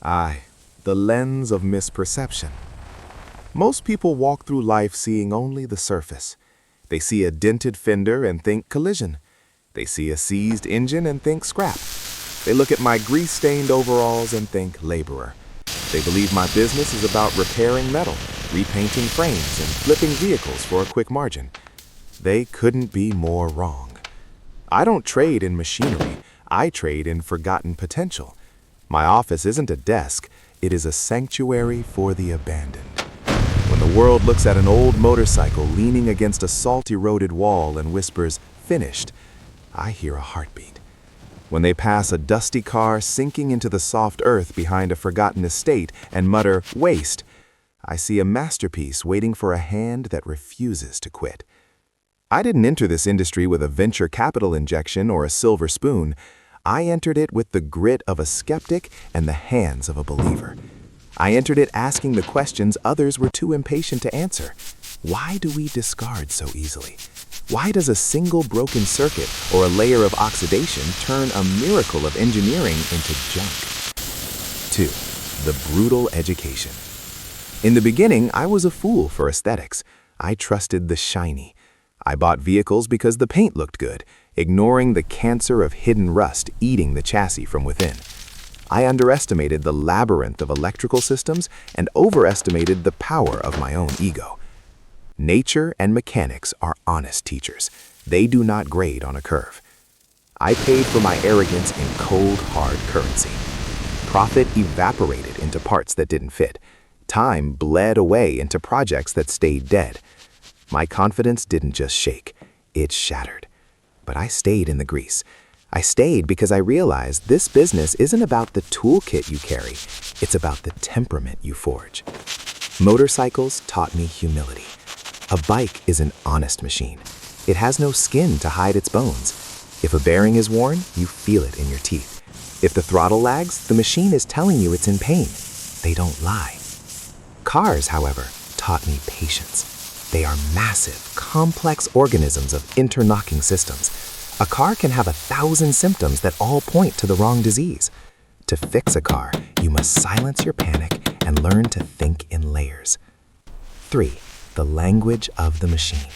Aye, the lens of misperception. Most people walk through life seeing only the surface. They see a dented fender and think collision. They see a seized engine and think scrap. They look at my grease-stained overalls and think laborer. They believe my business is about repairing metal, repainting frames, and flipping vehicles for a quick margin. They couldn't be more wrong. I don't trade in machinery. I trade in forgotten potential. My office isn't a desk. It is a sanctuary for the abandoned. When the world looks at an old motorcycle leaning against a salt-eroded wall and whispers, "Finished," I hear a heartbeat. When they pass a dusty car sinking into the soft earth behind a forgotten estate and mutter, "Waste," I see a masterpiece waiting for a hand that refuses to quit. I didn't enter this industry with a venture capital injection or a silver spoon. I entered it with the grit of a skeptic and the hands of a believer. I entered it asking the questions others were too impatient to answer. Why do we discard so easily? Why does a single broken circuit or a layer of oxidation turn a miracle of engineering into junk? 2. The brutal education. In the beginning, I was a fool for aesthetics. I trusted the shiny. I bought vehicles because the paint looked good, ignoring the cancer of hidden rust eating the chassis from within. I underestimated the labyrinth of electrical systems and overestimated the power of my own ego. Nature and mechanics are honest teachers. They do not grade on a curve. I paid for my arrogance in cold, hard currency. Profit evaporated into parts that didn't fit. Time bled away into projects that stayed dead. My confidence didn't just shake, it shattered. But I stayed in the grease. I stayed because I realized this business isn't about the toolkit you carry, it's about the temperament you forge. Motorcycles taught me humility. A bike is an honest machine. It has no skin to hide its bones. If a bearing is worn, you feel it in your teeth. If the throttle lags, the machine is telling you it's in pain. They don't lie. Cars, however, taught me patience. They are massive, complex organisms of interlocking systems. A car can have 1,000 symptoms that all point to the wrong disease. To fix a car, you must silence your panic and learn to think in layers. 3. The language of the machine.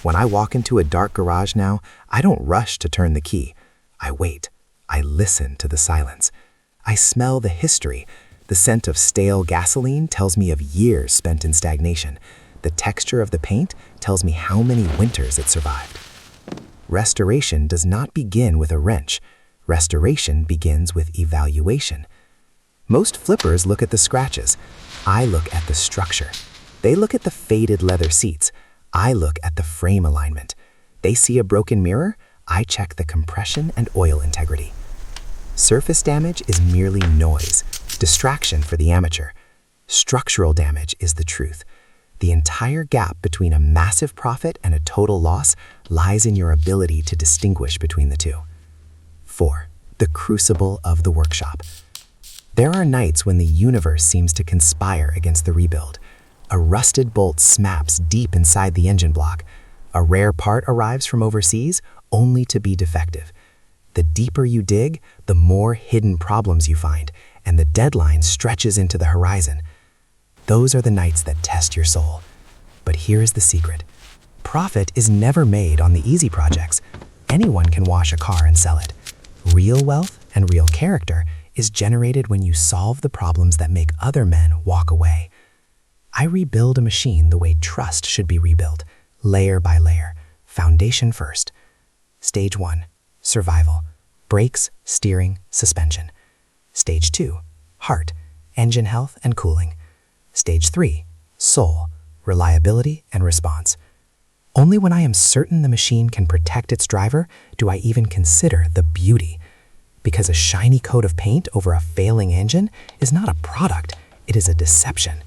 When I walk into a dark garage now, I don't rush to turn the key. I wait. I listen to the silence. I smell the history. The scent of stale gasoline tells me of years spent in stagnation. The texture of the paint tells me how many winters it survived. Restoration does not begin with a wrench. Restoration begins with evaluation. Most flippers look at the scratches. I look at the structure. They look at the faded leather seats. I look at the frame alignment. They see a broken mirror. I check the compression and oil integrity. Surface damage is merely noise, distraction for the amateur. Structural damage is the truth. The entire gap between a massive profit and a total loss lies in your ability to distinguish between the two. 4. The crucible of the workshop. There are nights when the universe seems to conspire against the rebuild. A rusted bolt snaps deep inside the engine block. A rare part arrives from overseas, only to be defective. The deeper you dig, the more hidden problems you find, and the deadline stretches into the horizon. Those are the nights that test your soul. But here is the secret. Profit is never made on the easy projects. Anyone can wash a car and sell it. Real wealth and real character is generated when you solve the problems that make other men walk away. I rebuild a machine the way trust should be rebuilt, layer by layer, foundation first. Stage 1, survival, brakes, steering, suspension. Stage 2, heart, engine health and cooling. Stage 3, soul, reliability and response. Only when I am certain the machine can protect its driver do I even consider the beauty. Because a shiny coat of paint over a failing engine is not a product, it is a deception.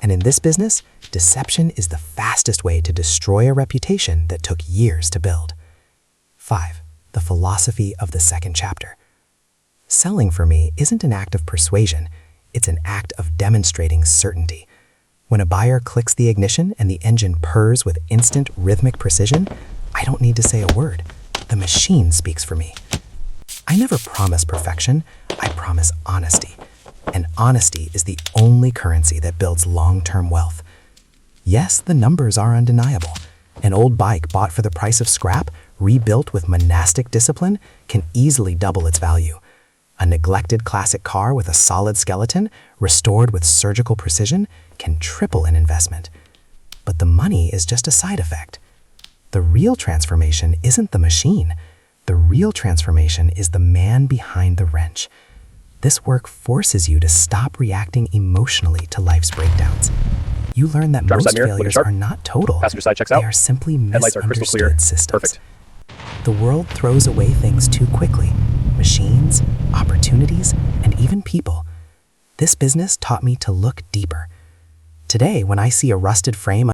And in this business, deception is the fastest way to destroy a reputation that took years to build. 5. The philosophy of the second chapter. Selling for me isn't an act of persuasion, it's an act of demonstrating certainty. When a buyer clicks the ignition and the engine purrs with instant rhythmic precision, I don't need to say a word. The machine speaks for me. I never promise perfection, I promise honesty. and honesty is the only currency that builds long-term wealth. Yes, the numbers are undeniable. An old bike bought for the price of scrap, rebuilt with monastic discipline, can easily double its value. A neglected classic car with a solid skeleton, restored with surgical precision, can triple in investment. But the money is just a side effect. The real transformation isn't the machine. The real transformation is the man behind the wrench. This work forces you to stop reacting emotionally to life's breakdowns. You learn that Driver's most side mirror, looking failures sharp. are not total. Passenger side checks out. They are simply Headlights are crystal clear. misunderstood systems. Perfect. The world throws away things too quickly. Machines, opportunities, and even people. This business taught me to look deeper. Today, when I see a rusted frame